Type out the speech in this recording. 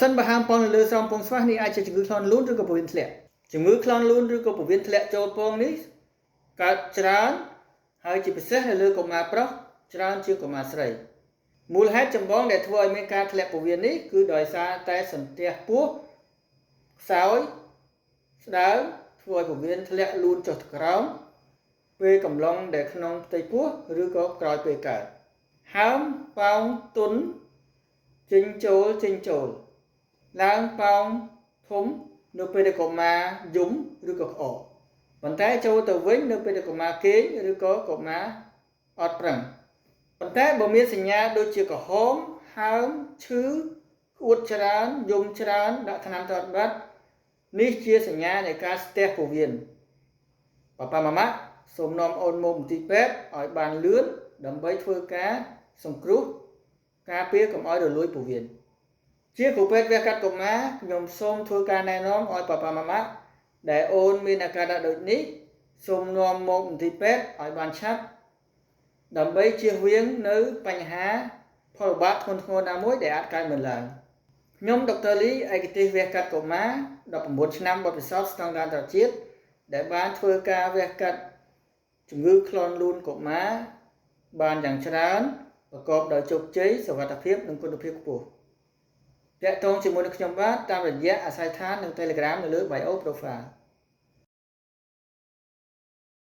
សិនបើហាមពងនៅលើស្រោមពងស្វាសនេះអាចជាជំងឺក្លន់លូនឬក៏ពោះវៀនធ្លាក់ជំងឺក្លន់លូនឬក៏ពោះវៀនធ្លាក់ចូលពងនេះកើតច្រើនហើយជាពិសេសនៅលើកុមារប្រុសច្រើនជាងកុមារស្រីមូលហេតុចម្បងដែលធ្វើឲ្យមានការធ្លាក់ពោះវៀននេះគឺដោយសារតែសន្ទះពោះខ្សោយស្ដើងធ្វើឲ្យពោះវៀនធ្លាក់លូនចុះទៅក្រោមពេលកំឡុងដែលក្នុងផ្ទៃពោះឬក៏ក្រោយពេលកើតហើមប៉ោងទុនចេញចូលឡើងប៉ោងធំនៅពេលដែលកុមារយំឬក៏ក្អកប៉ុន្តែចូលទៅវិញនៅពេលដែលកុមារគេងឬក៏កុមារអត់ប្រឹងប៉ុន្តែបើមានសញ្ញាដូចជាក្រហមហើមឈឺក្អួតច្រើនយំច្រើនដាក់ថ្នាំទៅអត់បាត់នេះជាសញ្ញានៃការស្ទះពោះវៀនប៉ាប៉ាម៉ាម៉ាសូមនាំអូនមកមន្ទីរពេទ្យឲ្យបានលឿនដើម្បីធ្វើការសង្គ្រោះការពារកុំឲ្យរលួយពោះវៀនជាគ្រូពេទ្យវះកាត់កុមារខ្ញុំសូមធ្វើការណែនាំឲ្យប៉ាប៉ាម៉ាម៉ាដែលអូនមានអាការៈដូចនេះសូមនាំមកមន្ទីរពេទ្យឲ្យបានឆាប់ដើម្បីជៀសវាងនៅបញ្ហាផលវិបាកធ្ងន់ធ្ងរណាមួយដែលអាចកើតមានឡើងខ្ញុំដុកទ័រលីឯកទេសវះកាត់កុមារ19ឆ្នាំបទពិសោធន៍ស្តង់ដារអន្តរជាតិដែលបានធ្វើការវះកាត់ជំងឺក្លន់លូនកុមារបានយ៉ាងច្រើនប្រកបដោយជោគជ័យសុវត្ថិភាពនិងគុណភាពខ្ពស់តាក់ទងជាមួយនឹងខ្ញុំបាទតាមរយៈអាស័យដ្ឋាននិង Telegram នៅលើ Bio Profile